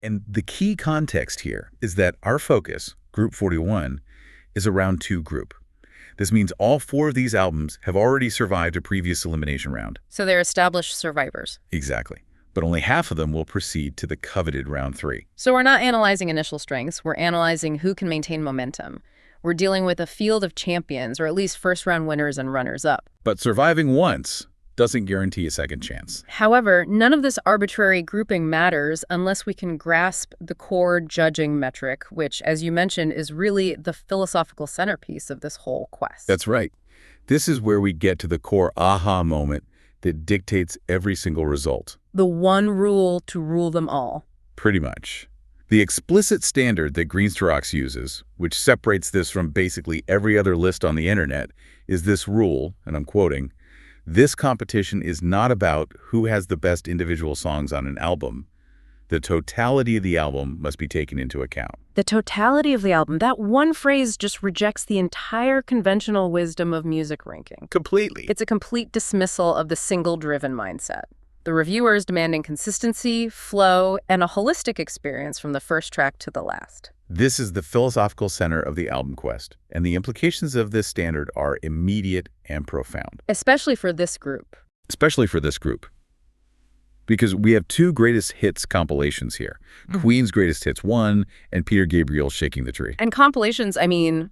And the key context here is that our focus, Group 41, is a round 2 group. This means all 4 of these albums have already survived a previous elimination round. So they're established survivors. Exactly. But only half of them will proceed to the coveted round 3. So we're not analyzing initial strengths, we're analyzing who can maintain momentum. We're dealing with a field of champions, or at least first-round winners and runners-up. But surviving once doesn't guarantee a second chance. However, none of this arbitrary grouping matters unless we can grasp the core judging metric, which, as you mentioned, is really the philosophical centerpiece of this whole quest. That's right. This is where we get to the core aha moment that dictates every single result. The one rule to rule them all. Pretty much. The explicit standard that Greensterox uses, which separates this from basically every other list on the internet, is this rule, and I'm quoting, "This competition is not about who has the best individual songs on an album. The totality of the album must be taken into account." The totality of the album, that one phrase just rejects the entire conventional wisdom of music ranking. Completely. It's a complete dismissal of the single-driven mindset. The reviewer is demanding consistency, flow, and a holistic experience from the first track to the last. This is the philosophical center of the album quest, and the implications of this standard are immediate and profound. Especially for this group. Because we have 2 greatest hits compilations here. Queen's Greatest Hits 1 and Peter Gabriel's Shaking the Tree. And compilations, I mean,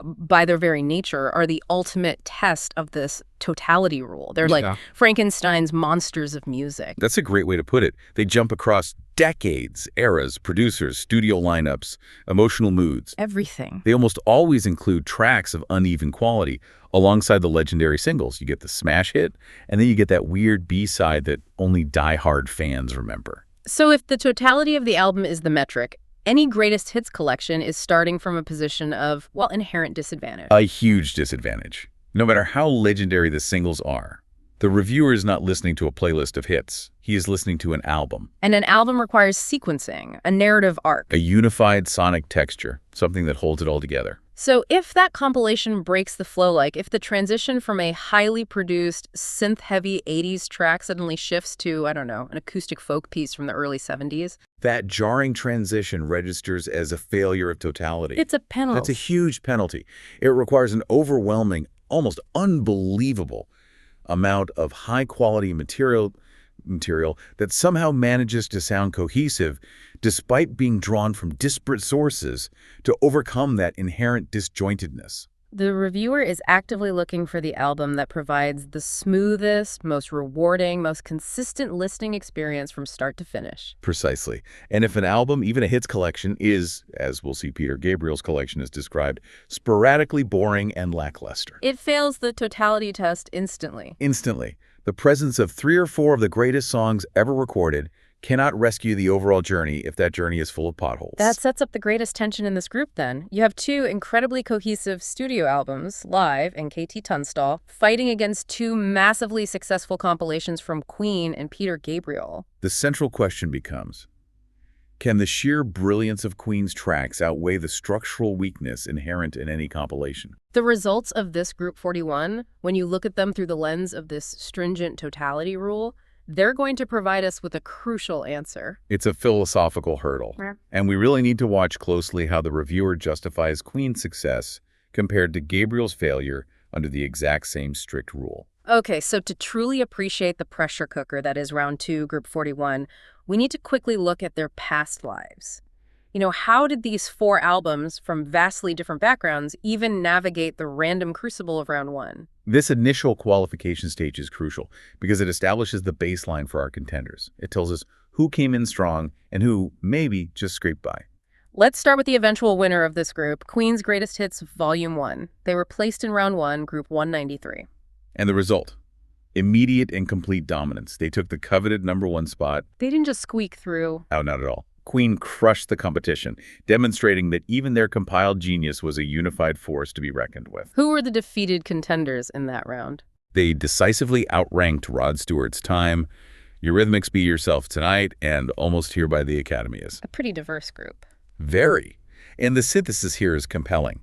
by their very nature, are the ultimate test of this totality rule. They're like Frankenstein's monsters of music. That's a great way to put it. They jump across decades, eras, producers, studio lineups, emotional moods. Everything. They almost always include tracks of uneven quality alongside the legendary singles. You get the smash hit, and then you get that weird B-side that only die-hard fans remember. So if the totality of the album is the metric, any greatest hits collection is starting from a position of, well, inherent disadvantage. A huge disadvantage. No matter how legendary the singles are, the reviewer is not listening to a playlist of hits. He is listening to an album. And an album requires sequencing, a narrative arc. A unified sonic texture, something that holds it all together. So if that compilation breaks the flow, like if the transition from a highly produced, synth-heavy 80s track suddenly shifts to, I don't know, an acoustic folk piece from the early 70s. That jarring transition registers as a failure of totality. It's a penalty. That's a huge penalty. It requires an overwhelming, almost unbelievable amount of high-quality material that somehow manages to sound cohesive despite being drawn from disparate sources to overcome that inherent disjointedness. The reviewer is actively looking for the album that provides the smoothest, most rewarding, most consistent listening experience from start to finish. Precisely. And if an album, even a hits collection, is, as we'll see Peter Gabriel's collection is described, sporadically boring and lackluster, it fails the totality test instantly. Instantly. The presence of 3 or 4 of the greatest songs ever recorded cannot rescue the overall journey if that journey is full of potholes. That sets up the greatest tension in this group then. You have 2 incredibly cohesive studio albums, Live and KT Tunstall, fighting against 2 massively successful compilations from Queen and Peter Gabriel. The central question becomes, can the sheer brilliance of Queen's tracks outweigh the structural weakness inherent in any compilation? The results of this Group 41, when you look at them through the lens of this stringent totality rule, they're going to provide us with a crucial answer. It's a philosophical hurdle, and we really need to watch closely how the reviewer justifies Queen's success compared to Gabriel's failure under the exact same strict rule. Okay, so to truly appreciate the pressure cooker that is round 2, Group 41, we need to quickly look at their past lives. You know, how did these 4 albums from vastly different backgrounds even navigate the random crucible of round 1? This initial qualification stage is crucial because it establishes the baseline for our contenders. It tells us who came in strong and who maybe just scraped by. Let's start with the eventual winner of this group, Queen's Greatest Hits Volume 1. They were placed in round 1, Group 193. And the result? Immediate and complete dominance. They took the coveted #1 spot. They didn't just squeak through. Oh, not at all. Queen crushed the competition, demonstrating that even their compiled genius was a unified force to be reckoned with. Who were the defeated contenders in that round? They decisively outranked Rod Stewart's Time, Eurythmics' Be Yourself Tonight, and Almost Here by the Academy is. A pretty diverse group. Very. And the synthesis here is compelling.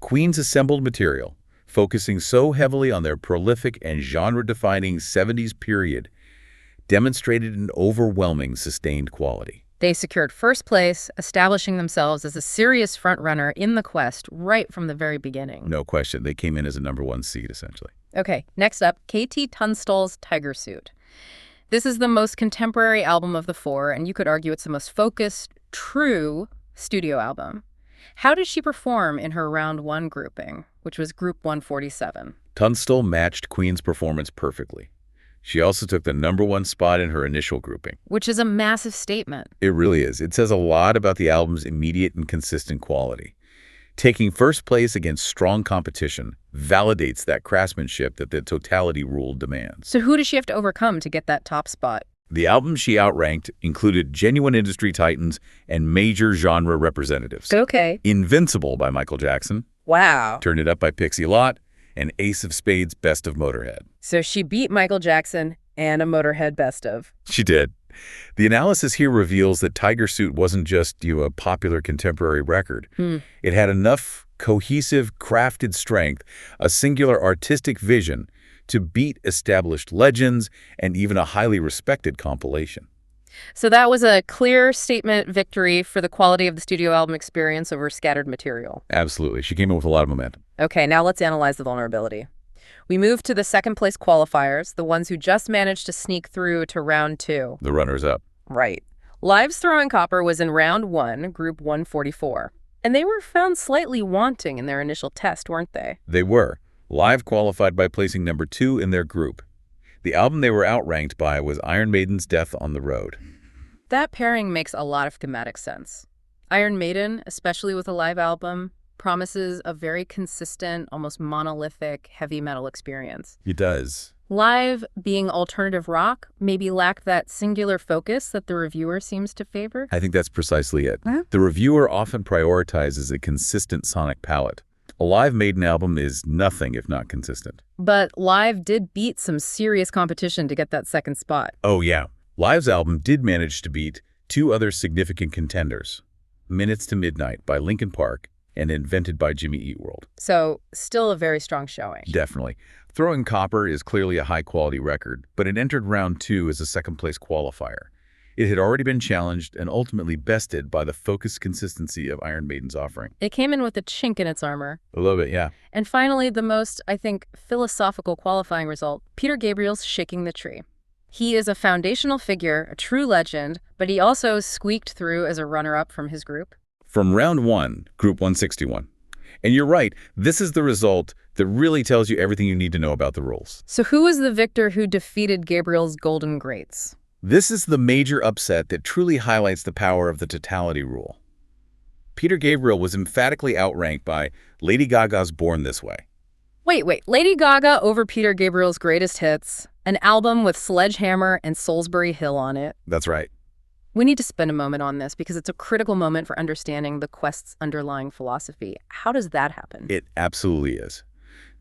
Queen's assembled material, focusing so heavily on their prolific and genre-defining 70s period, demonstrated an overwhelming sustained quality. They secured first place, establishing themselves as a serious frontrunner in the quest right from the very beginning. No question. They came in as a #1 seed, essentially. Okay, next up, KT Tunstall's Tiger Suit. This is the most contemporary album of the four, and you could argue it's the most focused, true studio album. How did she perform in her round one grouping, which was Group 147? Tunstall matched Queen's performance perfectly. She also took the #1 spot in her initial grouping. Which is a massive statement. It really is. It says a lot about the album's immediate and consistent quality. Taking first place against strong competition validates that craftsmanship that the totality rule demands. So who does she have to overcome to get that top spot? The albums she outranked included genuine industry titans and major genre representatives. Okay. Invincible by Michael Jackson, Wow. Turn It Up by Pixie Lott, and Ace of Spades' Best of Motorhead. So she beat Michael Jackson and a Motorhead best of. She did. The analysis here reveals that Tiger Suit wasn't just a popular contemporary record. It had enough cohesive, crafted strength, a singular artistic vision to beat established legends and even a highly respected compilation. So that was a clear statement victory for the quality of the studio album experience over scattered material. Absolutely. She came in with a lot of momentum. Okay, now let's analyze the vulnerability. We move to the second place qualifiers, the ones who just managed to sneak through to round two. The runners-up. Right. Live's Throwing Copper was in round one, Group 144. And they were found slightly wanting in their initial test, weren't they? They were. Live qualified by placing #2 in their group. The album they were outranked by was Iron Maiden's Death on the Road. That pairing makes a lot of thematic sense. Iron Maiden, especially with a live album, promises a very consistent, almost monolithic heavy metal experience. It does. Live, being alternative rock, maybe lacked that singular focus that the reviewer seems to favor. I think that's precisely it. Huh? The reviewer often prioritizes a consistent sonic palette. A live Maiden album is nothing if not consistent. But Live did beat some serious competition to get that second spot. Oh yeah. Live's album did manage to beat two other significant contenders, Minutes to Midnight by Linkin Park and Invented by Jimmy Eat World. So, still a very strong showing. Definitely. Throwing Copper is clearly a high-quality record, but it entered round two as a second-place qualifier. It had already been challenged and ultimately bested by the focused consistency of Iron Maiden's offering. It came in with a chink in its armor. A little bit, yeah. And finally, the most, I think, philosophical qualifying result, Peter Gabriel's Shaking the Tree. He is a foundational figure, a true legend, but he also squeaked through as a runner-up from his group. From round one, Group 161. And you're right, this is the result that really tells you everything you need to know about the rules. So who was the victor who defeated Gabriel's Golden Greats? This is the major upset that truly highlights the power of the totality rule. Peter Gabriel was emphatically outranked by Lady Gaga's Born This Way. Wait, Lady Gaga over Peter Gabriel's greatest hits, an album with Sledgehammer and Salisbury Hill on it. That's right. We need to spend a moment on this because it's a critical moment for understanding the quest's underlying philosophy. How does that happen? It absolutely is.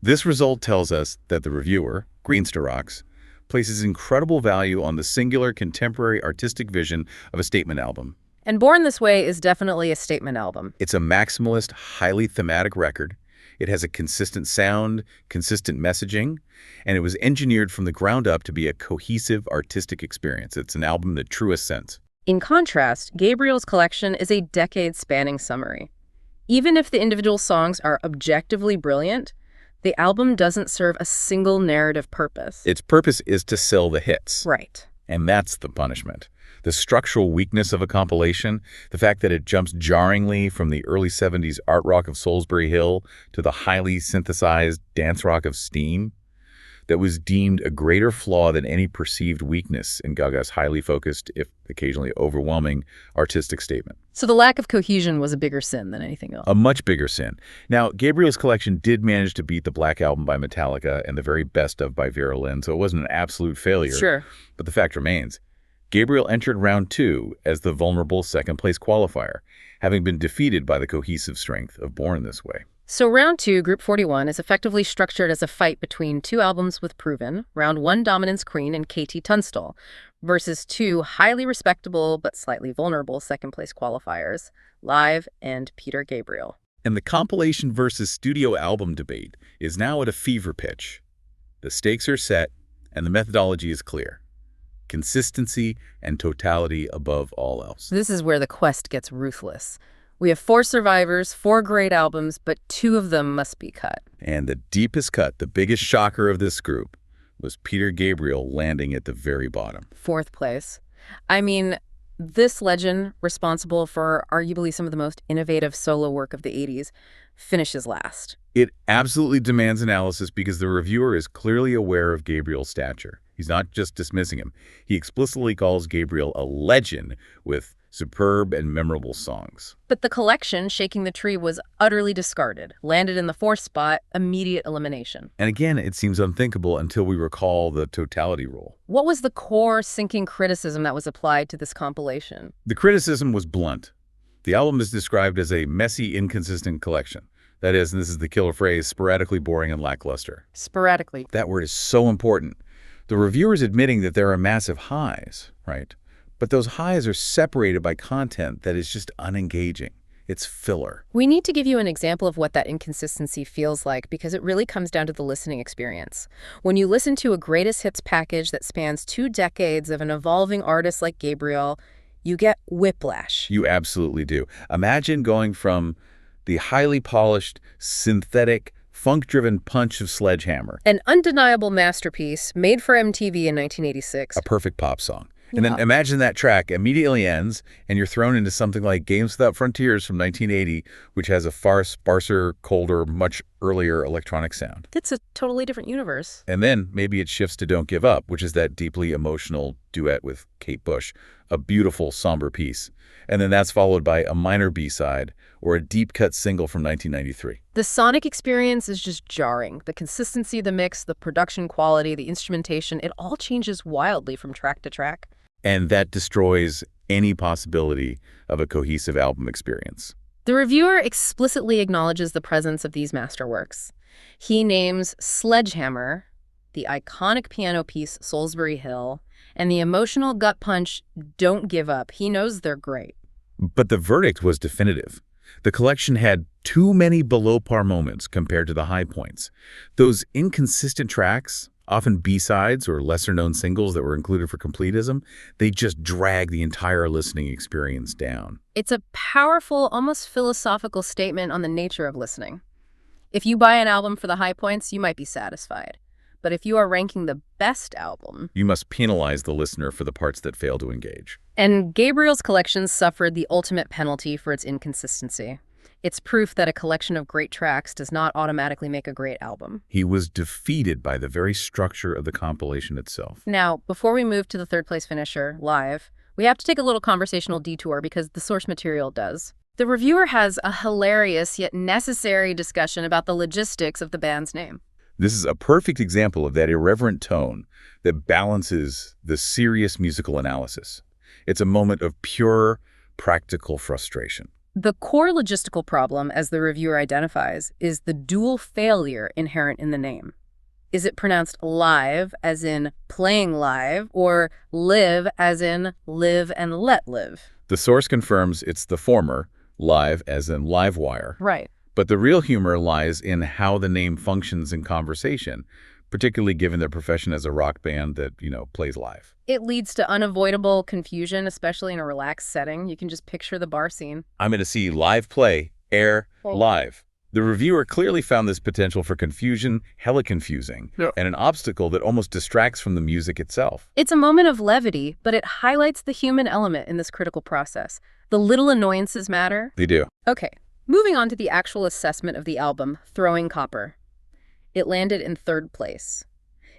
This result tells us that the reviewer, Greensterox, places incredible value on the singular contemporary artistic vision of a statement album. And Born This Way is definitely a statement album. It's a maximalist, highly thematic record. It has a consistent sound, consistent messaging, and it was engineered from the ground up to be a cohesive artistic experience. It's an album in the truest sense. In contrast, Gabriel's collection is a decade-spanning summary. Even if the individual songs are objectively brilliant, the album doesn't serve a single narrative purpose. Its purpose is to sell the hits. Right. And that's the punishment. The structural weakness of a compilation, the fact that it jumps jarringly from the early 70s art rock of Salisbury Hill to the highly synthesized dance rock of Steam, that was deemed a greater flaw than any perceived weakness in Gaga's highly focused, if occasionally overwhelming, artistic statement. So the lack of cohesion was a bigger sin than anything else. A much bigger sin. Now, Gabriel's collection did manage to beat the Black Album by Metallica and the very Best of by Vera Lynn, so it wasn't an absolute failure. Sure. But the fact remains, Gabriel entered round two as the vulnerable second-place qualifier, having been defeated by the cohesive strength of Born This Way. So round two, Group 41, is effectively structured as a fight between two albums with proven, round one dominance queen and KT Tunstall, versus two highly respectable but slightly vulnerable second-place qualifiers, Live and Peter Gabriel. And the compilation versus studio album debate is now at a fever pitch. The stakes are set, and the methodology is clear. consistency and totality above all else. This is where the quest gets ruthless. We have 4 survivors, 4 great albums, but 2 of them must be cut. And the deepest cut, the biggest shocker of this group, was Peter Gabriel landing at the very bottom. 4th place. I mean, this legend, responsible for arguably some of the most innovative solo work of the 80s, finishes last. It absolutely demands analysis because the reviewer is clearly aware of Gabriel's stature. He's not just dismissing him. He explicitly calls Gabriel a legend with superb and memorable songs. But the collection, Shaking the Tree, was utterly discarded, landed in the 4th spot, immediate elimination. And again, it seems unthinkable until we recall the totality rule. What was the core sinking criticism that was applied to this compilation? The criticism was blunt. The album is described as a messy, inconsistent collection. That is, and this is the killer phrase, sporadically boring and lackluster. Sporadically. That word is so important. The reviewer is admitting that there are massive highs, right? But those highs are separated by content that is just unengaging. It's filler. We need to give you an example of what that inconsistency feels like because it really comes down to the listening experience. When you listen to a greatest hits package that spans 2 decades of an evolving artist like Gabriel, you get whiplash. You absolutely do. Imagine going from the highly polished, synthetic, funk-driven punch of Sledgehammer. An undeniable masterpiece made for MTV in 1986. A perfect pop song. And then imagine that track immediately ends, and you're thrown into something like Games Without Frontiers from 1980, which has a far sparser, colder, much earlier electronic sound. It's a totally different universe. And then maybe it shifts to Don't Give Up, which is that deeply emotional duet with Kate Bush, a beautiful, somber piece. And then that's followed by a minor B-side or a deep-cut single from 1993. The sonic experience is just jarring. The consistency of the mix, the production quality, the instrumentation, it all changes wildly from track to track. And that destroys any possibility of a cohesive album experience. The reviewer explicitly acknowledges the presence of these masterworks. He names Sledgehammer, the iconic piano piece Solsbury Hill, and the emotional gut punch Don't Give Up. He knows they're great. But the verdict was definitive. The collection had too many below-par moments compared to the high points. Those inconsistent tracks, often B-sides or lesser-known singles that were included for completism, they just drag the entire listening experience down. It's a powerful, almost philosophical statement on the nature of listening. If you buy an album for the high points, you might be satisfied. But if you are ranking the best album, you must penalize the listener for the parts that fail to engage. And Gabriel's collection suffered the ultimate penalty for its inconsistency. It's proof that a collection of great tracks does not automatically make a great album. He was defeated by the very structure of the compilation itself. Now, before we move to the 3rd place finisher, Live, we have to take a little conversational detour because the source material does. The reviewer has a hilarious yet necessary discussion about the logistics of the band's name. This is a perfect example of that irreverent tone that balances the serious musical analysis. It's a moment of pure, practical frustration. The core logistical problem, as the reviewer identifies, is the dual failure inherent in the name. Is it pronounced live, as in playing live, or live, as in live and let live? The source confirms it's the former, live, as in live wire. Right. But the real humor lies in how the name functions in conversation, particularly given their profession as a rock band that, plays live. It leads to unavoidable confusion, especially in a relaxed setting. You can just picture the bar scene. I'm going to see live play, air, live. The reviewer clearly found this potential for confusion hella confusing, and an obstacle that almost distracts from the music itself. It's a moment of levity, but it highlights the human element in this critical process. The little annoyances matter. They do. Okay, moving on to the actual assessment of the album, Throwing Copper. It landed in 3rd place.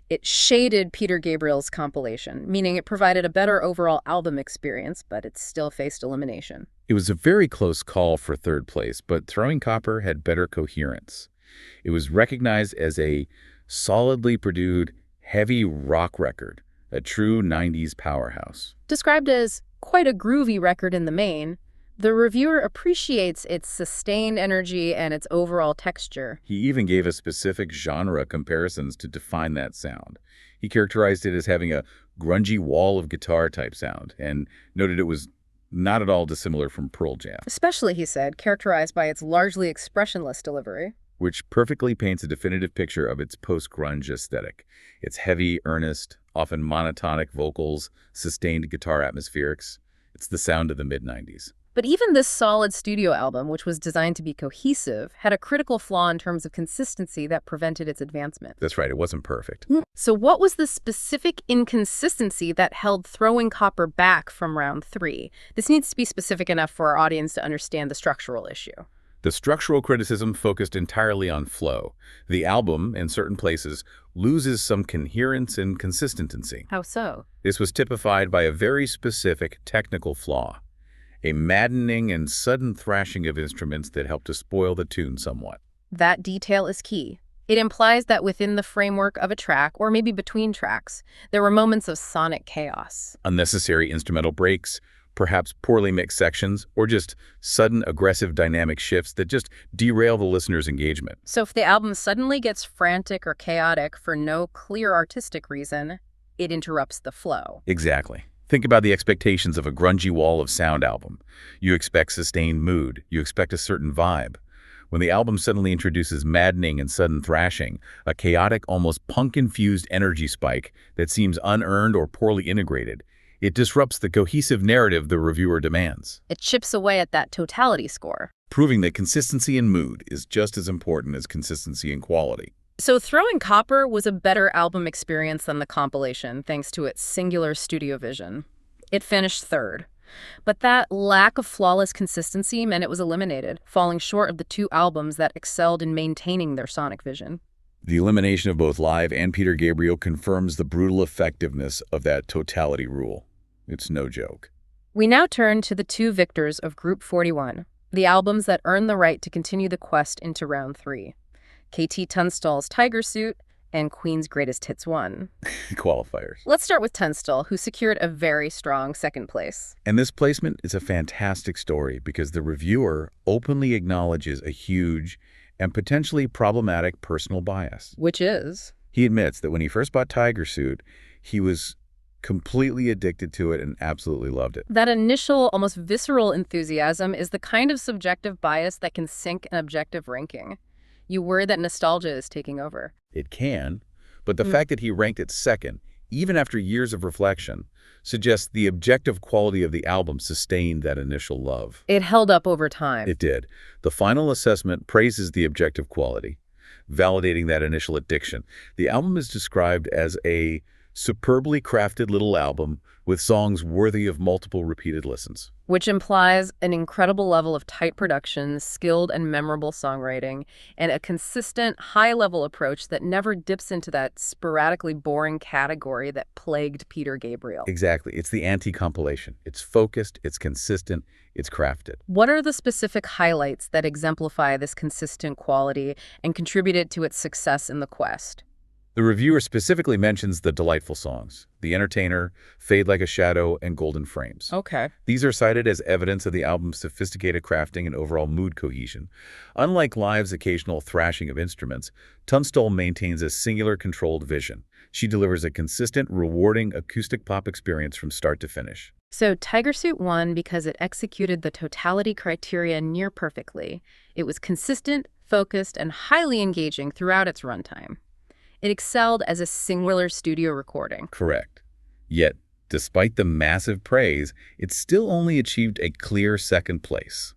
It shaded Peter Gabriel's compilation, meaning it provided a better overall album experience, but it still faced elimination. It was a very close call for 3rd place, but Throwing Copper had better coherence. It was recognized as a solidly produced, heavy rock record, a true 90s powerhouse. Described as quite a groovy record in the main, the reviewer appreciates its sustained energy and its overall texture. He even gave us specific genre comparisons to define that sound. He characterized it as having a grungy wall of guitar type sound and noted it was not at all dissimilar from Pearl Jam. Especially, he said, characterized by its largely expressionless delivery. which perfectly paints a definitive picture of its post-grunge aesthetic. It's heavy, earnest, often monotonic vocals, sustained guitar atmospherics. It's the sound of the mid-90s. But even this solid studio album, which was designed to be cohesive, had a critical flaw in terms of consistency that prevented its advancement. That's right, it wasn't perfect. So what was the specific inconsistency that held Throwing Copper back from round 3? This needs to be specific enough for our audience to understand the structural issue. The structural criticism focused entirely on flow. The album, in certain places, loses some coherence and consistency. How so? This was typified by a very specific technical flaw, a maddening and sudden thrashing of instruments that helped to spoil the tune somewhat. That detail is key. It implies that within the framework of a track, or maybe between tracks, there were moments of sonic chaos. Unnecessary instrumental breaks, perhaps poorly mixed sections, or just sudden aggressive dynamic shifts that just derail the listener's engagement. So if the album suddenly gets frantic or chaotic for no clear artistic reason, it interrupts the flow. Exactly. Think about the expectations of a grungy wall of sound album. You expect sustained mood. You expect a certain vibe. When the album suddenly introduces maddening and sudden thrashing, a chaotic, almost punk-infused energy spike that seems unearned or poorly integrated, it disrupts the cohesive narrative the reviewer demands. It chips away at that totality score. Proving that consistency in mood is just as important as consistency in quality. So Throwing Copper was a better album experience than the compilation, thanks to its singular studio vision. It finished third. But that lack of flawless consistency meant it was eliminated, falling short of the two albums that excelled in maintaining their sonic vision. The elimination of both Live and Peter Gabriel confirms the brutal effectiveness of that totality rule. It's no joke. We now turn to the two victors of Group 41, the albums that earned the right to continue the quest into round 3. KT Tunstall's Tiger Suit and Queen's Greatest Hits 1. Qualifiers. Let's start with Tunstall, who secured a very strong second place. And this placement is a fantastic story because the reviewer openly acknowledges a huge and potentially problematic personal bias. Which is? He admits that when he first bought Tiger Suit, he was completely addicted to it and absolutely loved it. That initial, almost visceral enthusiasm is the kind of subjective bias that can sink an objective ranking. You worry that nostalgia is taking over. It can, but the fact that he ranked it second, even after years of reflection, suggests the objective quality of the album sustained that initial love. It held up over time. It did. The final assessment praises the objective quality, validating that initial addiction. The album is described as a superbly crafted little album with songs worthy of multiple repeated listens. Which implies an incredible level of tight production, skilled and memorable songwriting, and a consistent, high-level approach that never dips into that sporadically boring category that plagued Peter Gabriel. Exactly. It's the anti-compilation. It's focused, it's consistent, it's crafted. What are the specific highlights that exemplify this consistent quality and contributed to its success in the quest? The reviewer specifically mentions the delightful songs, The Entertainer, Fade Like a Shadow, and Golden Frames. Okay. These are cited as evidence of the album's sophisticated crafting and overall mood cohesion. Unlike Live's occasional thrashing of instruments, Tunstall maintains a singular controlled vision. She delivers a consistent, rewarding acoustic pop experience from start to finish. So Tiger Suit won because it executed the totality criteria near perfectly. It was consistent, focused, and highly engaging throughout its runtime. It excelled as a singular studio recording. Correct. Yet, despite the massive praise, it still only achieved a clear second place.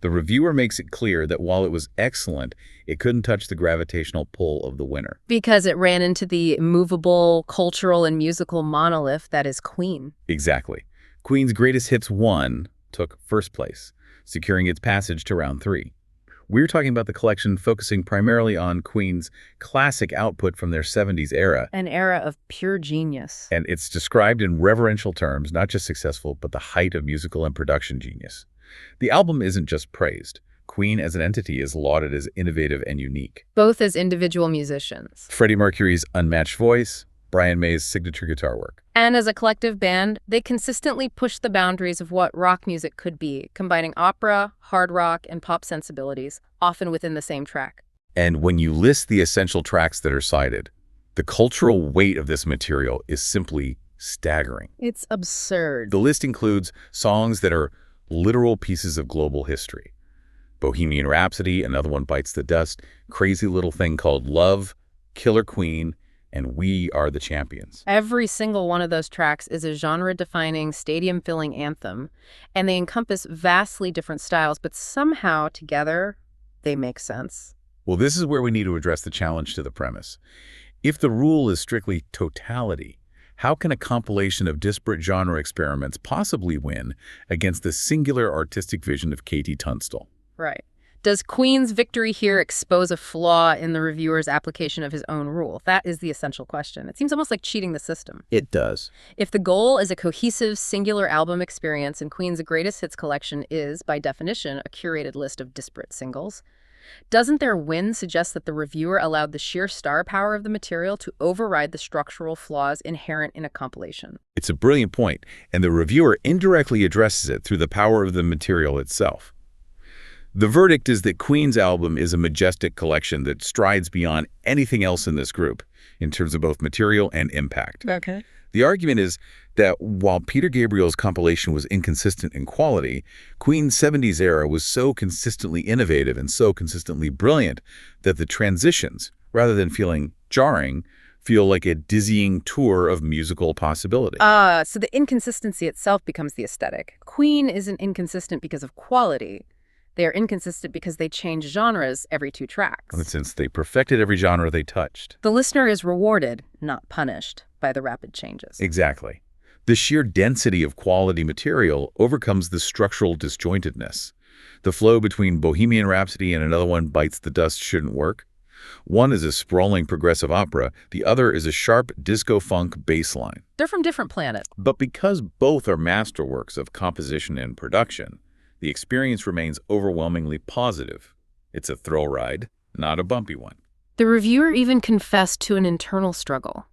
The reviewer makes it clear that while it was excellent, it couldn't touch the gravitational pull of the winner. Because it ran into the immovable cultural and musical monolith that is Queen. Exactly. Queen's Greatest Hits 1 took first place, securing its passage to round 3. We're talking about the collection focusing primarily on Queen's classic output from their 70s era. An era of pure genius. And it's described in reverential terms, not just successful, but the height of musical and production genius. The album isn't just praised. Queen as an entity is lauded as innovative and unique. Both as individual musicians. Freddie Mercury's unmatched voice, Brian May's signature guitar work. And as a collective band, they consistently pushed the boundaries of what rock music could be, combining opera, hard rock, and pop sensibilities, often within the same track. And when you list the essential tracks that are cited, the cultural weight of this material is simply staggering. It's absurd. The list includes songs that are literal pieces of global history. Bohemian Rhapsody, Another One Bites the Dust, Crazy Little Thing Called Love, Killer Queen, and We Are the Champions. Every single one of those tracks is a genre-defining, stadium-filling anthem, and they encompass vastly different styles, but somehow, together, they make sense. Well, this is where we need to address the challenge to the premise. If the rule is strictly totality, how can a compilation of disparate genre experiments possibly win against the singular artistic vision of K.T. Tunstall? Right. Does Queen's victory here expose a flaw in the reviewer's application of his own rule? That is the essential question. It seems almost like cheating the system. It does. If the goal is a cohesive, singular album experience and Queen's greatest hits collection is, by definition, a curated list of disparate singles, doesn't their win suggest that the reviewer allowed the sheer star power of the material to override the structural flaws inherent in a compilation? It's a brilliant point, and the reviewer indirectly addresses it through the power of the material itself. The verdict is that Queen's album is a majestic collection that strides beyond anything else in this group, in terms of both material and impact. Okay. The argument is that while Peter Gabriel's compilation was inconsistent in quality, Queen's 70s era was so consistently innovative and so consistently brilliant that the transitions, rather than feeling jarring, feel like a dizzying tour of musical possibility. So the inconsistency itself becomes the aesthetic. Queen isn't inconsistent because of quality. They are inconsistent because they change genres every 2 tracks. And since they perfected every genre they touched. The listener is rewarded, not punished, by the rapid changes. Exactly. The sheer density of quality material overcomes the structural disjointedness. The flow between Bohemian Rhapsody and Another One Bites the Dust shouldn't work. One is a sprawling progressive opera, the other is a sharp disco-funk bass line. They're from different planets. But because both are masterworks of composition and production, the experience remains overwhelmingly positive. It's a thrill ride, not a bumpy one. The reviewer even confessed to an internal struggle.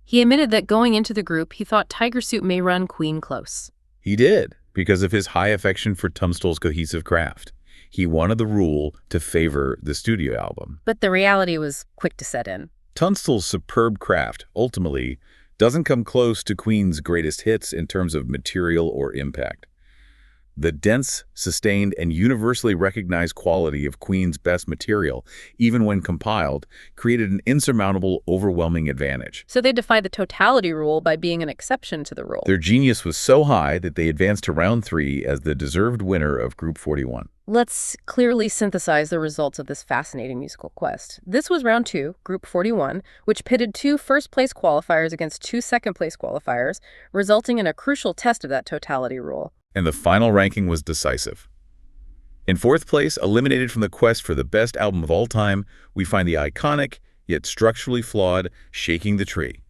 He admitted that going into the group, he thought Tiger Suit may run Queen close. He did, because of his high affection for Tunstall's cohesive craft. He wanted the rule to favor the studio album. But the reality was quick to set in. Tunstall's superb craft, ultimately, doesn't come close to Queen's greatest hits in terms of material or impact. The dense, sustained, and universally recognized quality of Queen's best material, even when compiled, created an insurmountable, overwhelming advantage. So they defied the totality rule by being an exception to the rule. Their genius was so high that they advanced to round 3 as the deserved winner of Group 41. Let's clearly synthesize the results of this fascinating musical quest. This was round 2, Group 41, which pitted 2 first-place qualifiers against 2 second-place qualifiers, resulting in a crucial test of that totality rule. And the final ranking was decisive. In 4th place, eliminated from the quest for the best album of all time, we find the iconic, yet structurally flawed, Shaking the Tree.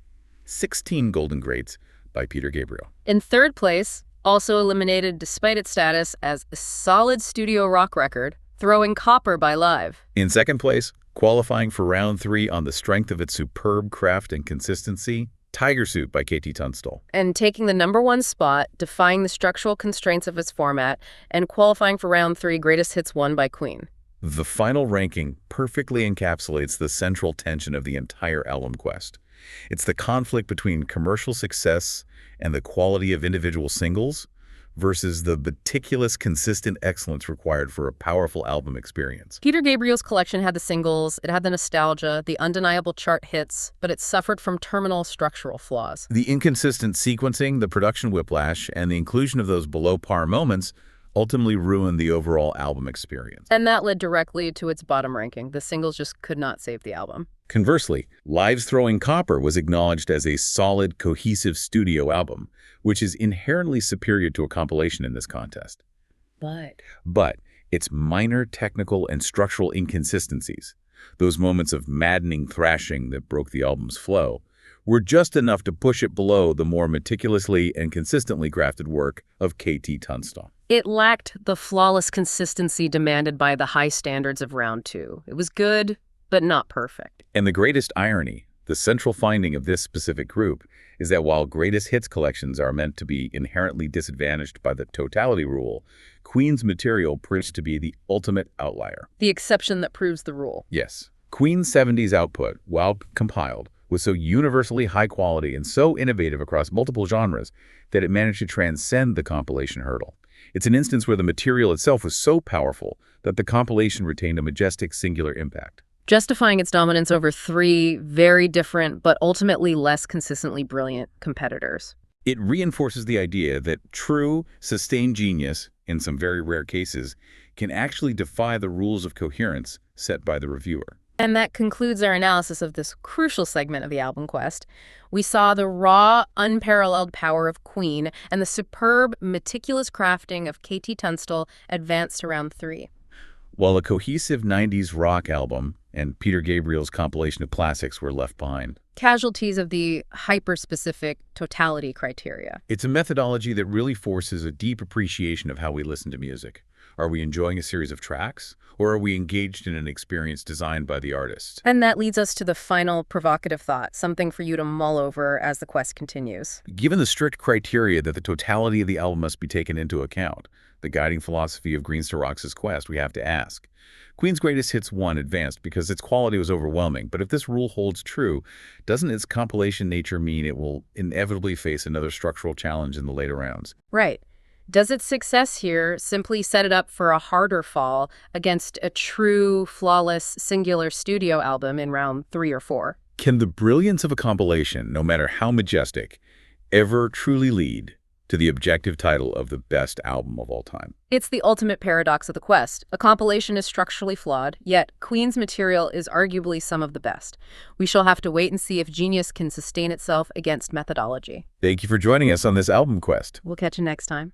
16 Golden Greats by Peter Gabriel. In 3rd place, also eliminated despite its status as a solid studio rock record, Throwing Copper by Live. In 2nd place, qualifying for round 3 on the strength of its superb craft and consistency, Tiger Suit by K.T. Tunstall. And taking the #1 spot, defying the structural constraints of its format, and qualifying for round 3, Greatest Hits 1 by Queen. The final ranking perfectly encapsulates the central tension of the entire album quest. It's the conflict between commercial success and the quality of individual singles versus the meticulous, consistent excellence required for a powerful album experience. Peter Gabriel's collection had the singles, it had the nostalgia, the undeniable chart hits, but it suffered from terminal structural flaws. The inconsistent sequencing, the production whiplash, and the inclusion of those below-par moments ultimately ruined the overall album experience. And that led directly to its bottom ranking. The singles just could not save the album. Conversely, Live's Throwing Copper was acknowledged as a solid, cohesive studio album, which is inherently superior to a compilation in this contest. But its minor technical and structural inconsistencies, those moments of maddening thrashing that broke the album's flow, were just enough to push it below the more meticulously and consistently crafted work of K.T. Tunstall. It lacked the flawless consistency demanded by the high standards of round 2. It was good, but not perfect. And the greatest irony, the central finding of this specific group, is that while greatest hits collections are meant to be inherently disadvantaged by the totality rule, Queen's material proves to be the ultimate outlier. The exception that proves the rule. Yes. Queen's 70s output, while compiled, was so universally high quality and so innovative across multiple genres that it managed to transcend the compilation hurdle. It's an instance where the material itself was so powerful that the compilation retained a majestic singular impact, justifying its dominance over three very different but ultimately less consistently brilliant competitors. It reinforces the idea that true, sustained genius, in some very rare cases, can actually defy the rules of coherence set by the reviewer. And that concludes our analysis of this crucial segment of the album quest. We saw the raw, unparalleled power of Queen and the superb, meticulous crafting of KT Tunstall advanced to round 3. While a cohesive 90s rock album and Peter Gabriel's compilation of classics were left behind. Casualties of the hyper-specific totality criteria. It's a methodology that really forces a deep appreciation of how we listen to music. Are we enjoying a series of tracks, or are we engaged in an experience designed by the artist? And that leads us to the final provocative thought, something for you to mull over as the quest continues. Given the strict criteria that the totality of the album must be taken into account, the guiding philosophy of Greens to Rox's quest, we have to ask. Queen's Greatest Hits 1 advanced because its quality was overwhelming, but if this rule holds true, doesn't its compilation nature mean it will inevitably face another structural challenge in the later rounds? Right. Does its success here simply set it up for a harder fall against a true, flawless, singular studio album in round 3 or 4? Can the brilliance of a compilation, no matter how majestic, ever truly lead to the objective title of the best album of all time? It's the ultimate paradox of the quest. A compilation is structurally flawed, yet Queen's material is arguably some of the best. We shall have to wait and see if genius can sustain itself against methodology. Thank you for joining us on this album quest. We'll catch you next time.